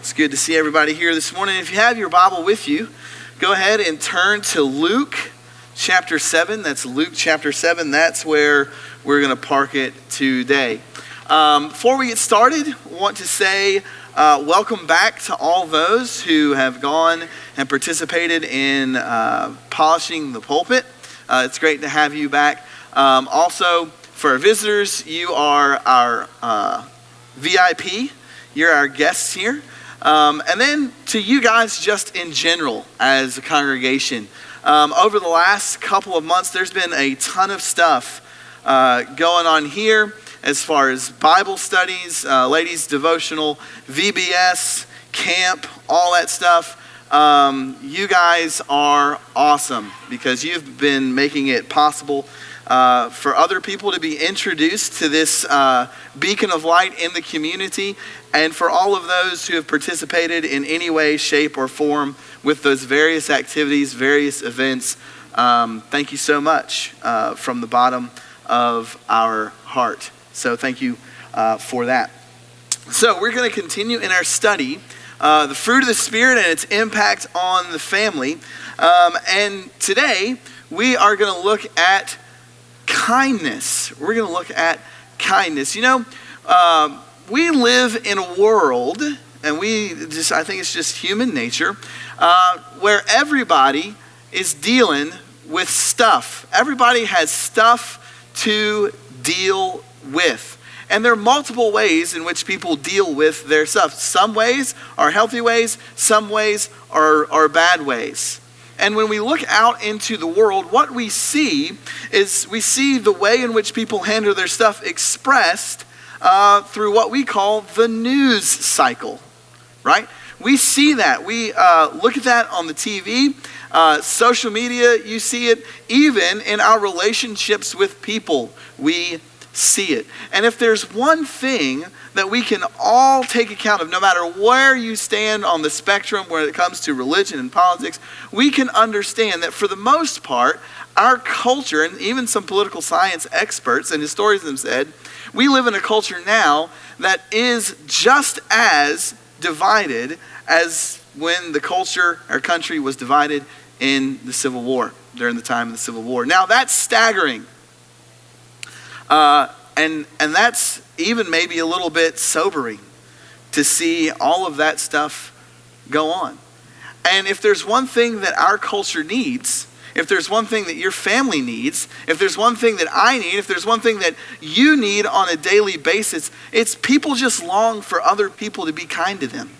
It's good to see everybody here this morning. If you have your Bible with you, go ahead and turn to Luke chapter 7. That's Luke chapter 7. That's where we're going to park it today. Before we get started, I want to say welcome back to all those who have gone and participated in polishing the pulpit. It's great to have you back. Also, for our visitors, you are our VIP. You're our guests here. And then to you guys just in general as a congregation, over the last couple of months, there's been a ton of stuff going on here as far as Bible studies, ladies devotional, VBS, camp, all that stuff. You guys are awesome because you've been making it possible for other people to be introduced to this beacon of light in the community, and for all of those who have participated in any way, shape, or form with those various activities, various events. Thank you so much from the bottom of our heart. So thank you for that. So we're going to continue in our study, the fruit of the Spirit and its impact on the family. And today we are going to look at kindness. We're going to look at kindness. You know, we live in a world, and I think it's just human nature, where everybody is dealing with stuff. Everybody has stuff to deal with. And there are multiple ways in which people deal with their stuff. Some ways are healthy ways, some ways are bad ways. And when we look out into the world, what we see is we see the way in which people handle their stuff expressed through what we call the news cycle, right? We see that. We look at that on the TV, social media, you see it. Even in our relationships with people, we see it. And if there's one thing that we can all take account of, no matter where you stand on the spectrum when it comes to religion and politics, we can understand that for the most part, our culture, and even some political science experts and historians have said, we live in a culture now that is just as divided as when the culture, our country, was divided in the Civil War, during the time of the Civil War. Now that's staggering. And that's even maybe a little bit sobering to see all of that stuff go on. And if there's one thing that our culture needs, if there's one thing that your family needs, if there's one thing that I need, if there's one thing that you need on a daily basis, it's people just long for other people to be kind to them.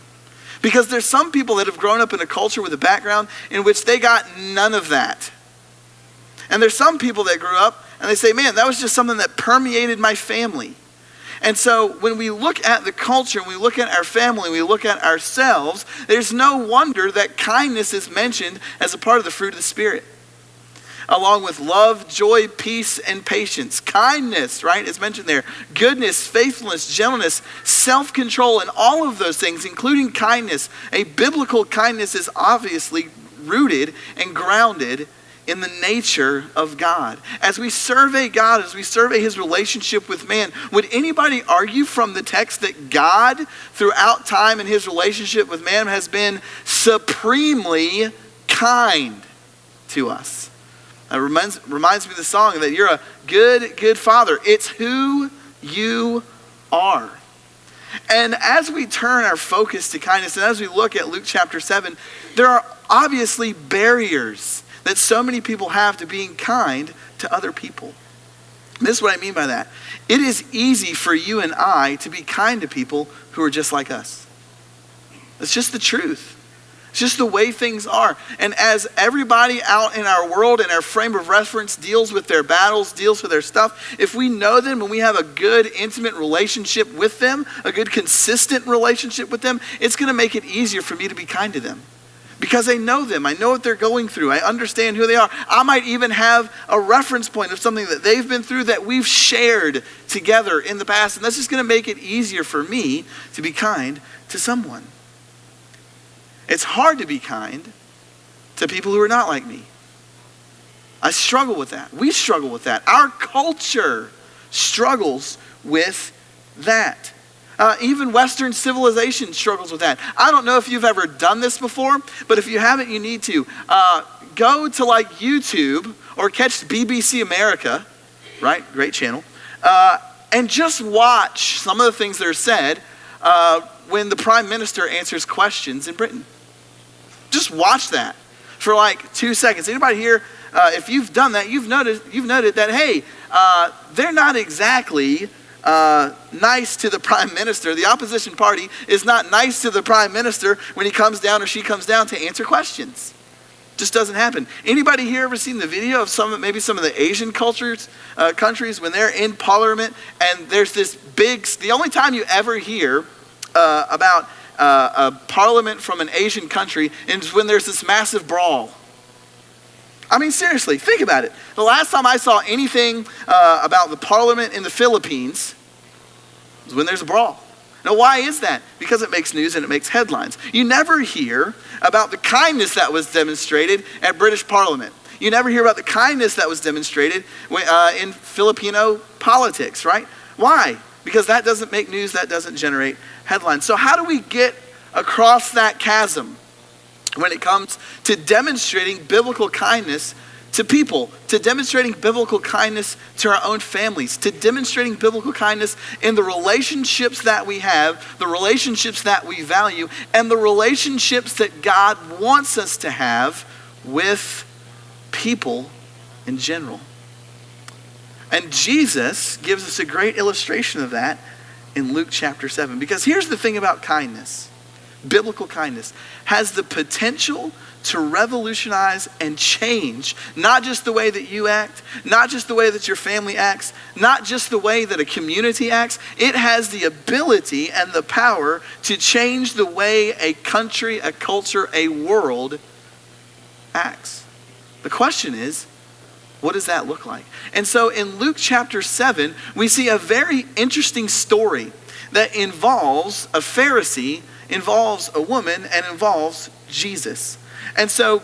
Because there's some people that have grown up in a culture with a background in which they got none of that. And there's some people that grew up and they say, man, that was just something that permeated my family. And so when we look at the culture, when we look at our family, we look at ourselves, there's no wonder that kindness is mentioned as a part of the fruit of the Spirit. Along with love, joy, peace, and patience. Kindness, right, is mentioned there. Goodness, faithfulness, gentleness, self-control, and all of those things, including kindness. A biblical kindness is obviously rooted and grounded in the nature of God. As we survey God, as we survey his relationship with man, would anybody argue from the text that God, throughout time in his relationship with man, has been supremely kind to us? It reminds me of the song that you're a good father. It's who you are. And as we turn our focus to kindness, and as we look at Luke chapter 7, there are obviously barriers that so many people have to being kind to other people. And this is what I mean by that. It is easy for you and I to be kind to people who are just like us. It's just the truth. It's just the way things are. And as everybody out in our world and our frame of reference deals with their battles, deals with their stuff, if we know them and we have a good, intimate relationship with them, a good, consistent relationship with them, it's going to make it easier for me to be kind to them. Because I know them. I know what they're going through. I understand who they are. I might even have a reference point of something that they've been through that we've shared together in the past. And that's just going to make it easier for me to be kind to someone. It's hard to be kind to people who are not like me. I struggle with that. We struggle with that. Our culture struggles with that. Even Western civilization struggles with that. I don't know if you've ever done this before, but if you haven't, you need to. Go to like YouTube or catch BBC America, right? Great channel. And just watch some of the things that are said when the prime minister answers questions in Britain. Just watch that for like 2 seconds. Anybody here, if you've done that, you've noted that, hey, they're not exactly nice to the prime minister. The opposition party is not nice to the prime minister when he comes down or she comes down to answer questions. Just doesn't happen. Anybody here ever seen the video of maybe some of the Asian countries when they're in parliament and there's this the only time you ever hear about a parliament from an Asian country is when there's this massive brawl. I mean, seriously, think about it. The last time I saw anything about the parliament in the Philippines was when there's a brawl. Now, why is that? Because it makes news and it makes headlines. You never hear about the kindness that was demonstrated at British Parliament. You never hear about the kindness that was demonstrated in Filipino politics, right? Why? Because that doesn't make news, that doesn't generate headlines. So how do we get across that chasm when it comes to demonstrating biblical kindness to people, to demonstrating biblical kindness to our own families, to demonstrating biblical kindness in the relationships that we have, the relationships that we value, and the relationships that God wants us to have with people in general? And Jesus gives us a great illustration of that in Luke chapter 7. Because here's the thing about kindness. Biblical kindness has the potential to revolutionize and change not just the way that you act, not just the way that your family acts, not just the way that a community acts. It has the ability and the power to change the way a country, a culture, a world acts. The question is, what does that look like? And so in Luke chapter 7, we see a very interesting story that involves a Pharisee, involves a woman, and involves Jesus. And so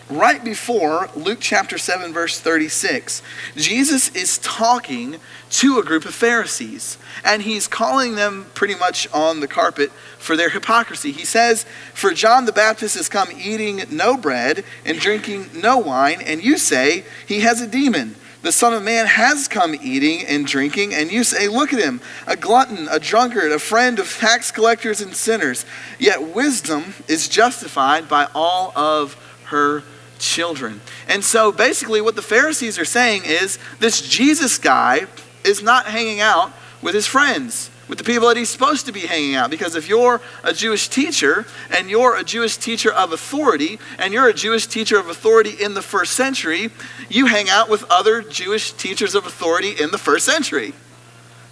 right before Luke chapter 7 verse 36, Jesus is talking to a group of Pharisees, and he's calling them pretty much on the carpet for their hypocrisy. He says, "For John the Baptist has come eating no bread and drinking no wine, and you say he has a demon. The Son of Man has come eating and drinking, and you say, look at him, a glutton, a drunkard, a friend of tax collectors and sinners. Yet wisdom is justified by all of her children." And so basically what the Pharisees are saying is, this Jesus guy is not hanging out with his friends, with the people that he's supposed to be hanging out. Because if you're a Jewish teacher, and you're a Jewish teacher of authority, and you're a Jewish teacher of authority in the first century, you hang out with other Jewish teachers of authority in the first century.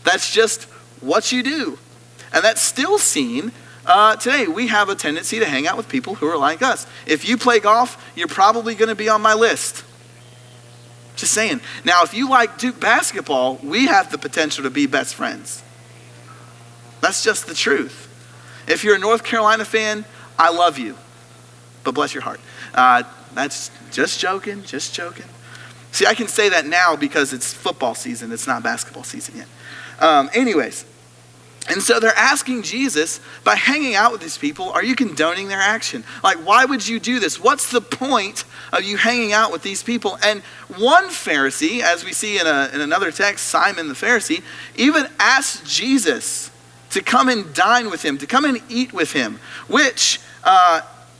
That's just what you do. And that's still seen today. We have a tendency to hang out with people who are like us. If you play golf, you're probably going to be on my list. Just saying. Now, if you like Duke basketball, we have the potential to be best friends. That's just the truth. If you're a North Carolina fan, I love you, but bless your heart. That's just joking. See, I can say that now because it's football season. It's not basketball season yet. Anyways, and so they're asking Jesus, by hanging out with these people, are you condoning their action? Like, why would you do this? What's the point of you hanging out with these people? And one Pharisee, as we see in another text, Simon the Pharisee, even asked Jesus to come and dine with him, to come and eat with him, which,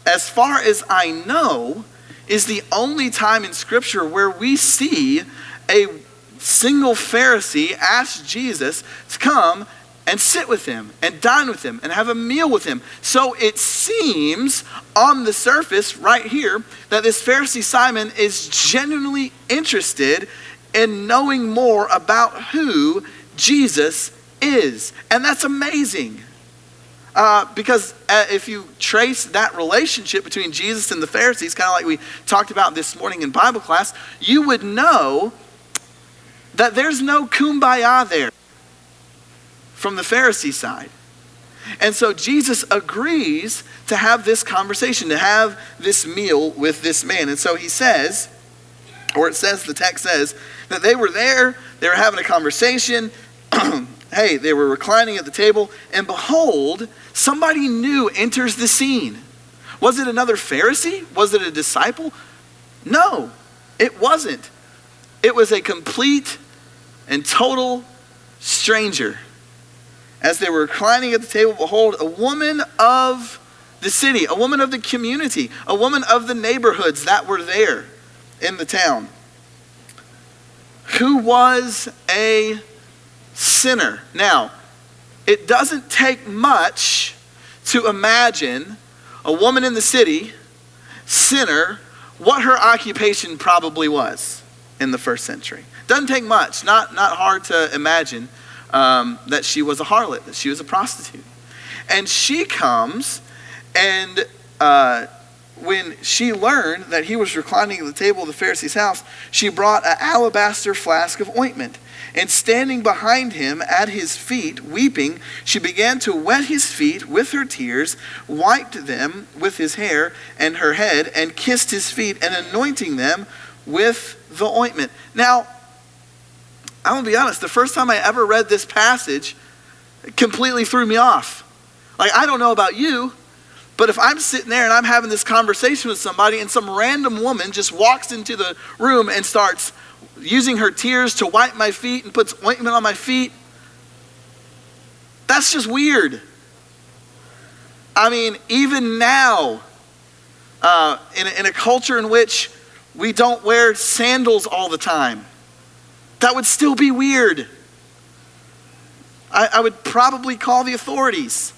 as far as I know, is the only time in Scripture where we see a single Pharisee ask Jesus to come and sit with him and dine with him and have a meal with him. So it seems on the surface right here that this Pharisee Simon is genuinely interested in knowing more about who Jesus is. And that's amazing. Because if you trace that relationship between Jesus and the Pharisees, kind of like we talked about this morning in Bible class, you would know that there's no kumbaya there from the Pharisee side. And so Jesus agrees to have this conversation, to have this meal with this man. And so he says, or it says, the text says, that they were there, they were having a conversation. Hey, they were reclining at the table, and behold, somebody new enters the scene. Was it another Pharisee? Was it a disciple? No, it wasn't. It was a complete and total stranger. As they were reclining at the table, behold, a woman of the city, a woman of the community, a woman of the neighborhoods that were there in the town, who was a sinner. Now, it doesn't take much to imagine a woman in the city, sinner, what her occupation probably was in the first century. Doesn't take much, not hard to imagine that she was a harlot, that she was a prostitute. And she comes, and when she learned that he was reclining at the table of the Pharisee's house, she brought an alabaster flask of ointment. And standing behind him at his feet, weeping, she began to wet his feet with her tears, wiped them with his hair and her head, and kissed his feet, and anointing them with the ointment. Now, I'm going to be honest, the first time I ever read this passage, it completely threw me off. Like, I don't know about you, but if I'm sitting there and I'm having this conversation with somebody and some random woman just walks into the room and starts using her tears to wipe my feet and puts ointment on my feet, that's just weird. I mean, even now, in a culture in which we don't wear sandals all the time, that would still be weird. I would probably call the authorities.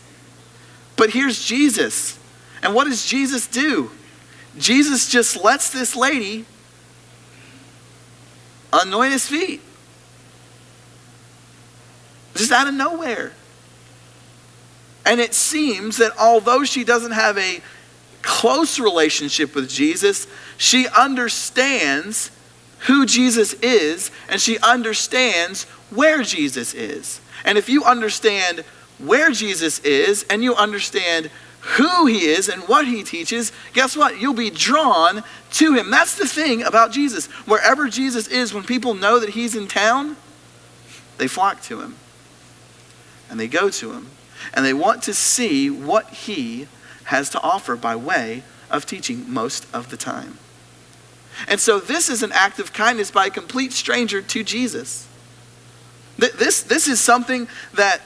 But here's Jesus. And what does Jesus do? Jesus just lets this lady anoint his feet. Just out of nowhere. And it seems that although she doesn't have a close relationship with Jesus, she understands who Jesus is, and she understands where Jesus is. And if you understand where Jesus is, and you understand who he is and what he teaches, guess what? You'll be drawn to him. That's the thing about Jesus. Wherever Jesus is, when people know that he's in town, they flock to him. And they go to him. And they want to see what he has to offer by way of teaching most of the time. And so this is an act of kindness by a complete stranger to Jesus. This is something that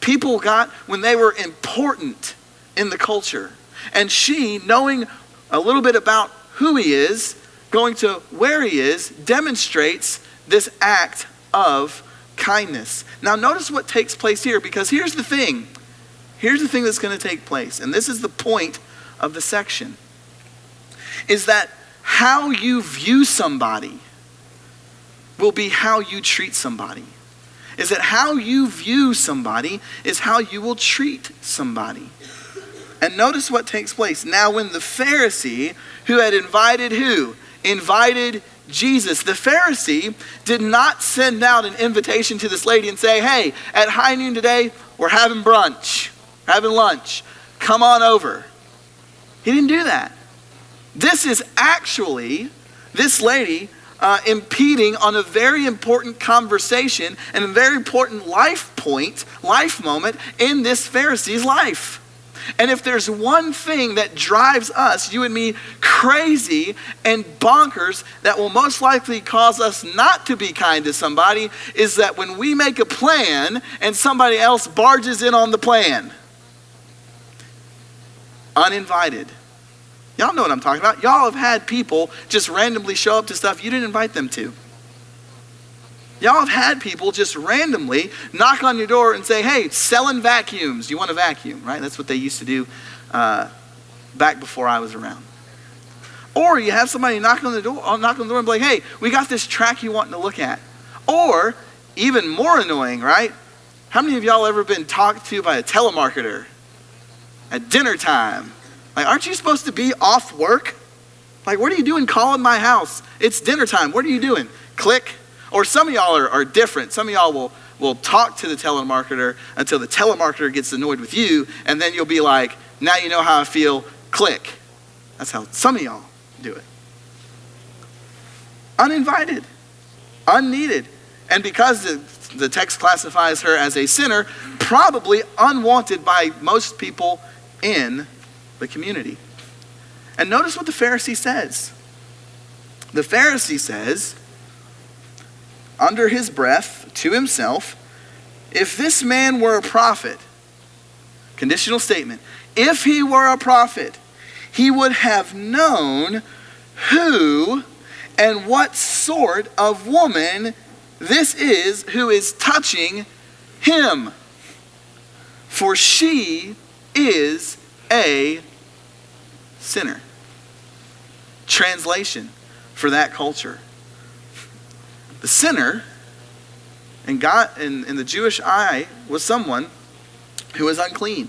people got when they were important in the culture. And she, knowing a little bit about who he is, going to where he is, demonstrates this act of kindness. Now notice what takes place here, because here's the thing. Here's the thing that's going to take place, and this is the point of the section, is that how you view somebody will be how you treat somebody. Is that how you view somebody is how you will treat somebody. And notice what takes place. Now when the Pharisee who had invited who? Invited Jesus. The Pharisee did not send out an invitation to this lady and say, hey, at high noon today, we're having brunch, having lunch. Come on over. He didn't do that. This is actually this lady impeding on a very important conversation and a very important life moment in this Pharisee's life. And if there's one thing that drives us, you and me, crazy and bonkers, that will most likely cause us not to be kind to somebody, is that when we make a plan and somebody else barges in on the plan. Uninvited. Y'all know what I'm talking about. Y'all have had people just randomly show up to stuff you didn't invite them to. Y'all have had people just randomly knock on your door and say, hey, selling vacuums. You want a vacuum, right? That's what they used to do back before I was around. Or you have somebody knock on the door and be like, hey, we got this track you want to look at. Or, even more annoying, right? How many of y'all ever been talked to by a telemarketer at dinner time? Like, aren't you supposed to be off work? Like, what are you doing calling my house? It's dinner time. What are you doing? Click. Or some of y'all are different. Some of y'all will talk to the telemarketer until the telemarketer gets annoyed with you, and then you'll be like, now you know how I feel, click. That's how some of y'all do it. Uninvited, unneeded. And because the text classifies her as a sinner, probably unwanted by most people in the community. And notice what the Pharisee says. The Pharisee says, under his breath, to himself, if this man were a prophet, conditional statement, if he were a prophet, he would have known who and what sort of woman this is who is touching him. For she is a sinner. Translation for that culture. The sinner in God, in the Jewish eye, was someone who was unclean.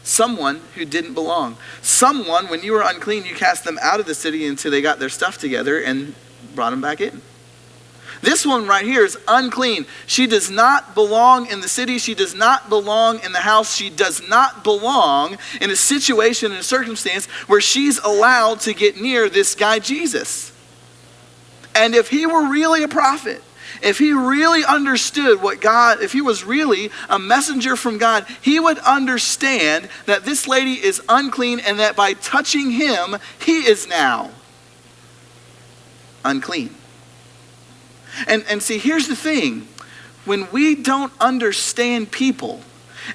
Someone who didn't belong. Someone, when you were unclean, you cast them out of the city until they got their stuff together and brought them back in. This one right here is unclean. She does not belong in the city. She does not belong in the house. She does not belong in a situation, in a circumstance where she's allowed to get near this guy Jesus. And if he were really a prophet, if he really understood what God, if he was really a messenger from God, he would understand that this lady is unclean and that by touching him, he is now unclean. And see, here's the thing. When we don't understand people,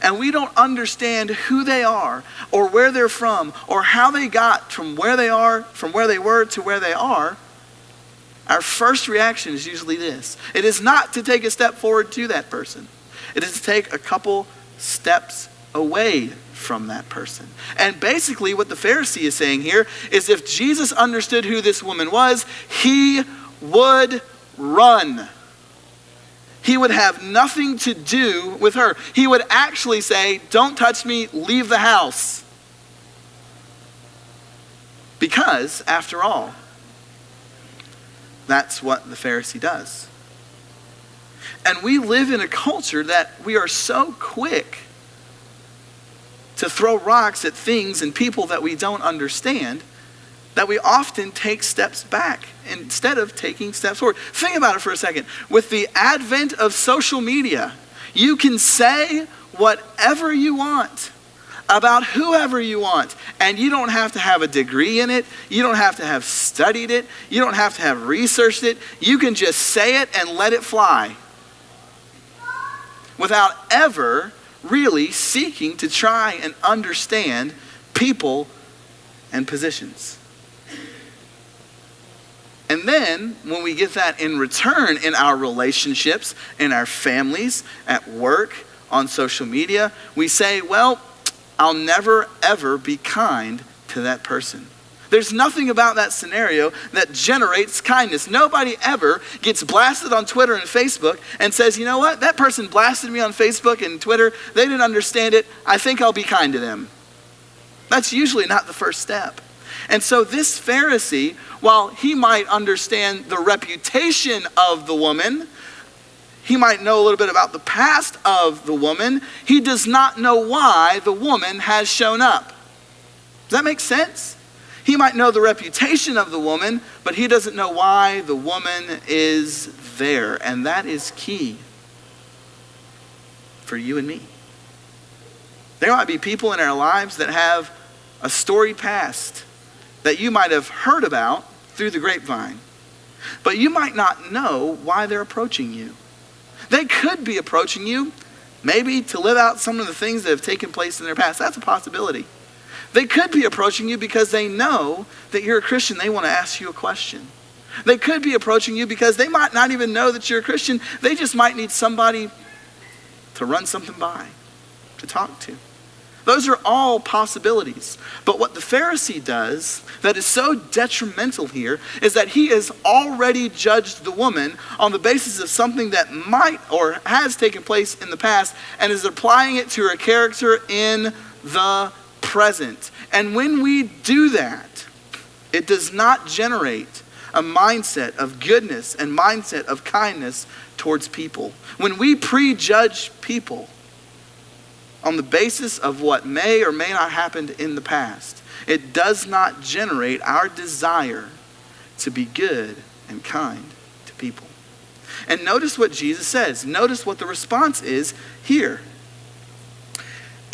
and we don't understand who they are, or where they're from, or how they got from where they are, from where they were to where they are, our first reaction is usually this. It is not to take a step forward to that person. It is to take a couple steps away from that person. And basically what the Pharisee is saying here is if Jesus understood who this woman was, he would run. He would have nothing to do with her. He would actually say, don't touch me, leave the house. Because, after all, that's what the Pharisee does. And we live in a culture that we are so quick to throw rocks at things and people that we don't understand that we often take steps back instead of taking steps forward. Think about it for a second. With the advent of social media, you can say whatever you want about whoever you want. And you don't have to have a degree in it. You don't have to have studied it. You don't have to have researched it. You can just say it and let it fly without ever really seeking to try and understand people and positions. And then, when we get that in return in our relationships, in our families, at work, on social media, we say, well, I'll never, ever be kind to that person. There's nothing about that scenario that generates kindness. Nobody ever gets blasted on Twitter and Facebook and says, you know what, that person blasted me on Facebook and Twitter. They didn't understand it. I think I'll be kind to them. That's usually not the first step. And so this Pharisee, while he might understand the reputation of the woman, he might know a little bit about the past of the woman, he does not know why the woman has shown up. Does that make sense? He might know the reputation of the woman, but he doesn't know why the woman is there. And that is key for you and me. There might be people in our lives that have a storied past that you might have heard about through the grapevine, but you might not know why they're approaching you. They could be approaching you maybe to live out some of the things that have taken place in their past. That's a possibility. They could be approaching you because they know that you're a Christian. They want to ask you a question. They could be approaching you because they might not even know that you're a Christian. They just might need somebody to run something by, to talk to. Those are all possibilities. But what the Pharisee does that is so detrimental here is that he has already judged the woman on the basis of something that might or has taken place in the past and is applying it to her character in the present. And when we do that, it does not generate a mindset of goodness and mindset of kindness towards people. When we prejudge people on the basis of what may or may not happened in the past, it does not generate our desire to be good and kind to people. And notice what Jesus says. Notice what the response is here.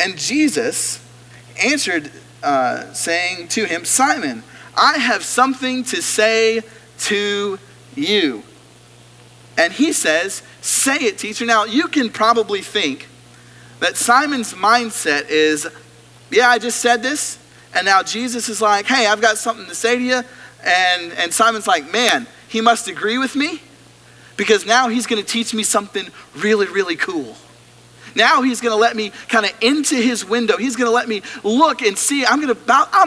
And Jesus answered, saying to him, Simon, I have something to say to you. And he says, say it, teacher. Now, you can probably think that Simon's mindset is, yeah, I just said this, and now Jesus is like, hey, I've got something to say to you. And Simon's like, man, he must agree with me, because now he's going to teach me something really, really cool. Now he's going to let me kind of into his window. He's going to let me look and see. I'm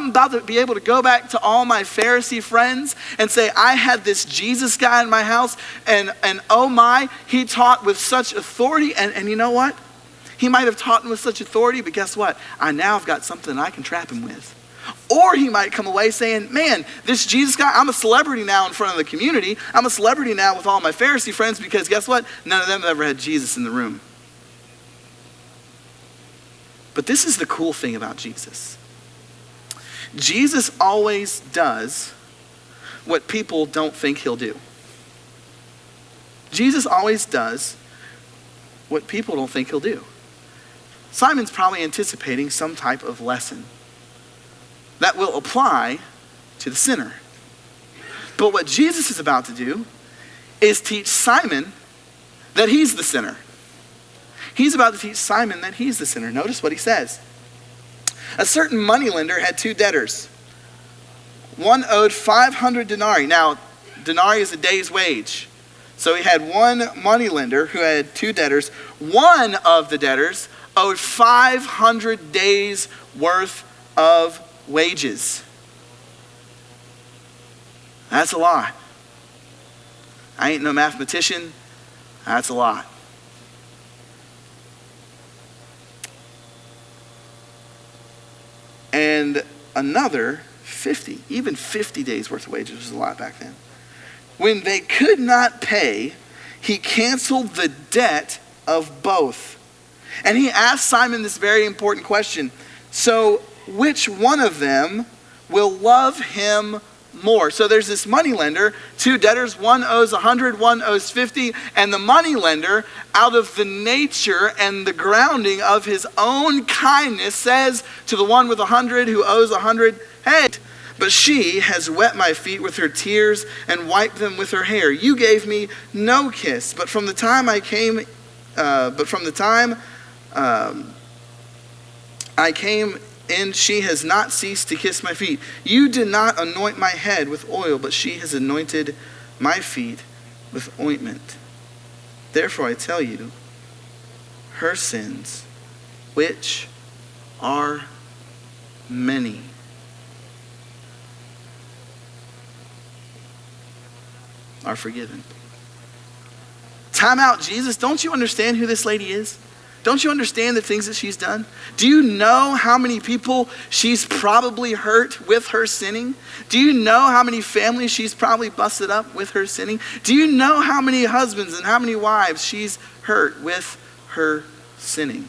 about to be able to go back to all my Pharisee friends and say, I had this Jesus guy in my house, and oh my, he taught with such authority. And you know what? He might have taught with such authority, but guess what? I now have got something I can trap him with. Or he might come away saying, man, this Jesus guy, I'm a celebrity now in front of the community. I'm a celebrity now with all my Pharisee friends, because guess what? None of them have ever had Jesus in the room. But this is the cool thing about Jesus. Jesus always does what people don't think he'll do. Jesus always does what people don't think he'll do. Simon's probably anticipating some type of lesson that will apply to the sinner. But what Jesus is about to do is teach Simon that he's the sinner. He's about to teach Simon that he's the sinner. Notice what he says. A certain moneylender had two debtors. One owed 500 denarii. Now, denarii is a day's wage. So he had one moneylender who had two debtors. One of the debtors owed 500 days worth of wages. That's a lot. I ain't no mathematician. That's a lot. And another 50, even 50 days worth of wages was a lot back then. When they could not pay, he canceled the debt of both. And he asked Simon this very important question. So which one of them will love him more? So there's this moneylender, two debtors, one owes 100, one owes 50, and the moneylender, out of the nature and the grounding of his own kindness, says to the one with 100 who owes 100, hey, but she has wet my feet with her tears and wiped them with her hair. You gave me no kiss, but from the time I came in, she has not ceased to kiss my feet. You did not anoint my head with oil, but she has anointed my feet with ointment. Therefore I tell you, her sins, which are many, are forgiven. Time out, Jesus. Don't you understand who this lady is? Don't you understand the things that she's done? Do you know how many people she's probably hurt with her sinning? Do you know how many families she's probably busted up with her sinning? Do you know how many husbands and how many wives she's hurt with her sinning?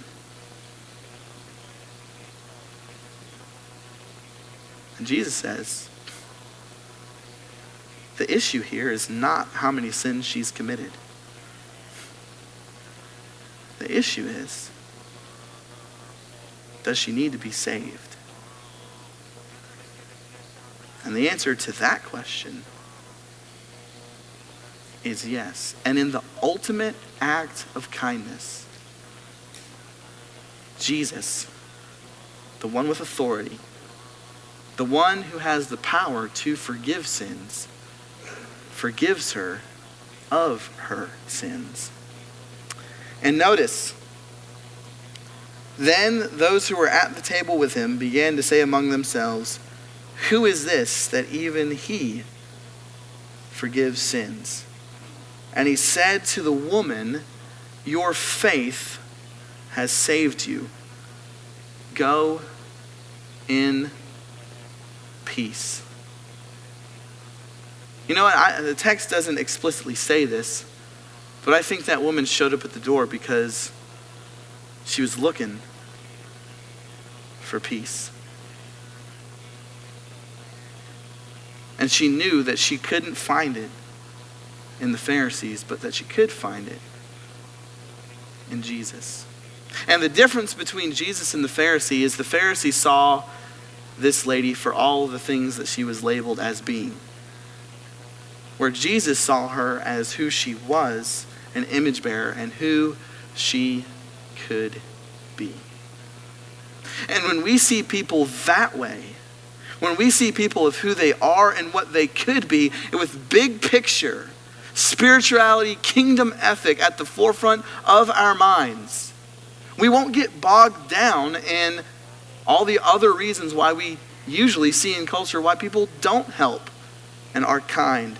And Jesus says, the issue here is not how many sins she's committed. The issue is, does she need to be saved? And the answer to that question is yes. And in the ultimate act of kindness, Jesus, the one with authority, the one who has the power to forgive sins, forgives her of her sins. And notice, then those who were at the table with him began to say among themselves, who is this that even he forgives sins? And he said to the woman, your faith has saved you. Go in peace. You know what? The text doesn't explicitly say this, but I think that woman showed up at the door because she was looking for peace. And she knew that she couldn't find it in the Pharisees, but that you could find it in Jesus. And the difference between Jesus and the Pharisee is the Pharisee saw this lady for all the things that she was labeled as being, where Jesus saw her as who she was, an image bearer, and who she could be. And when we see people that way, when we see people of who they are and what they could be, and with big picture, spirituality, kingdom ethic at the forefront of our minds, we won't get bogged down in all the other reasons why we usually see in culture why people don't help and are kind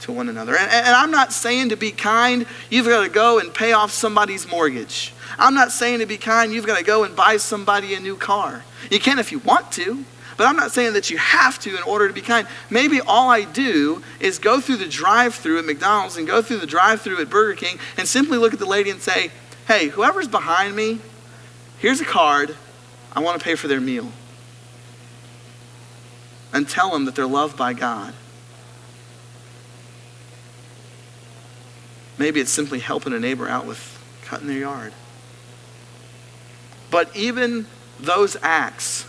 to one another. And I'm not saying to be kind, you've got to go and pay off somebody's mortgage. I'm not saying to be kind, you've got to go and buy somebody a new car. You can if you want to, but I'm not saying that you have to in order to be kind. Maybe all I do is go through the drive-thru at McDonald's and go through the drive-thru at Burger King and simply look at the lady and say, hey, whoever's behind me, here's a card. I want to pay for their meal. And tell them that they're loved by God. Maybe it's simply helping a neighbor out with cutting their yard. But even those acts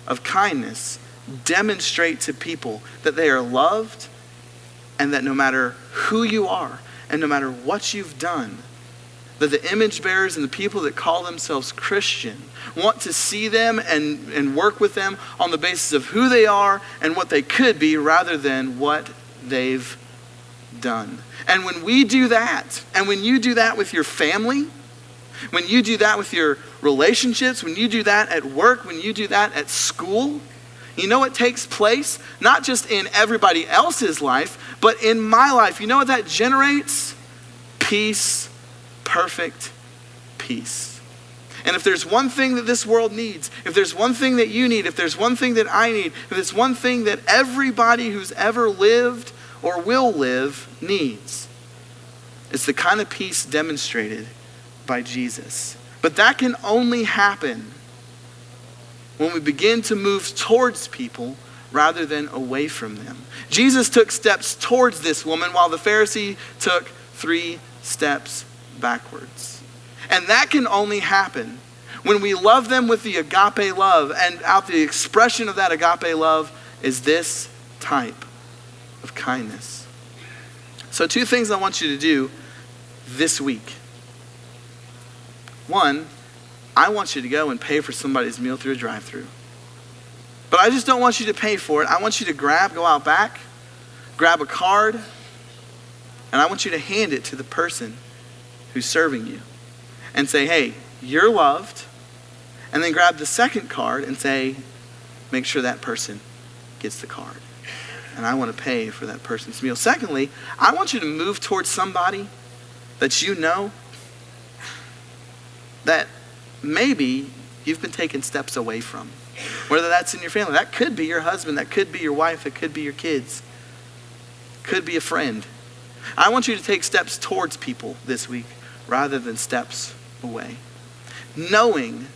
of kindness demonstrate to people that they are loved and that no matter who you are and no matter what you've done, that the image bearers and the people that call themselves Christian want to see them and work with them on the basis of who they are and what they could be rather than what they've done. And when we do that, and when you do that with your family, when you do that with your relationships, when you do that at work, when you do that at school, you know what takes place? Not just in everybody else's life, but in my life. You know what that generates? Peace, perfect peace. And if there's one thing that this world needs, if there's one thing that you need, if there's one thing that I need, if there's one thing that everybody who's ever lived or will live needs, it's the kind of peace demonstrated by Jesus. But that can only happen when we begin to move towards people rather than away from them. Jesus took steps towards this woman while the Pharisee took 3 steps backwards. And that can only happen when we love them with the agape love, and out the expression of that agape love is this type of kindness. So 2 things I want you to do this week. 1, I want you to go and pay for somebody's meal through a drive-thru. But I just don't want you to pay for it. I want you to go out back, grab a card, and I want you to hand it to the person who's serving you and say, hey, you're loved. And then grab the second card and say, make sure that person gets the card. And I want to pay for that person's meal. Secondly, I want you to move towards somebody that you know that maybe you've been taking steps away from. Whether that's in your family. That could be your husband. That could be your wife. It could be your kids. Could be a friend. I want you to take steps towards people this week rather than steps away. Knowing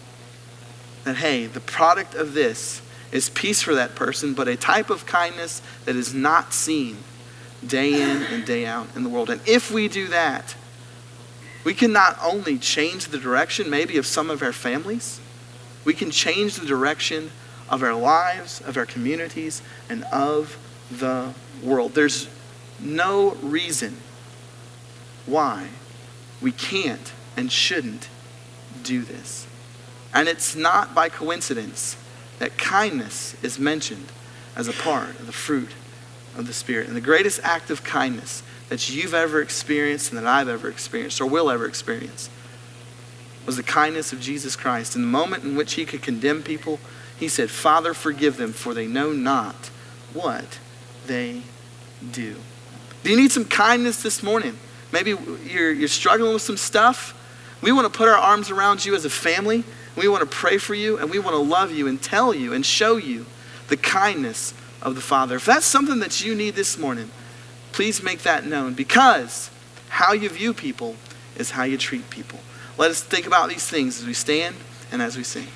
that, hey, the product of this is peace for that person, but a type of kindness that is not seen day in and day out in the world. And if we do that, we can not only change the direction maybe of some of our families, we can change the direction of our lives, of our communities, and of the world. There's no reason why we can't and shouldn't do this. And it's not by coincidence that kindness is mentioned as a part of the fruit of the Spirit. And the greatest act of kindness that you've ever experienced and that I've ever experienced or will ever experience was the kindness of Jesus Christ. In the moment in which he could condemn people, he said, Father, forgive them, for they know not what they do. Do you need some kindness this morning? Maybe you're struggling with some stuff. We want to put our arms around you as a family. We want to pray for you, and we want to love you and tell you and show you the kindness of the Father. If that's something that you need this morning, please make that known, because how you view people is how you treat people. Let us think about these things as we stand and as we sing.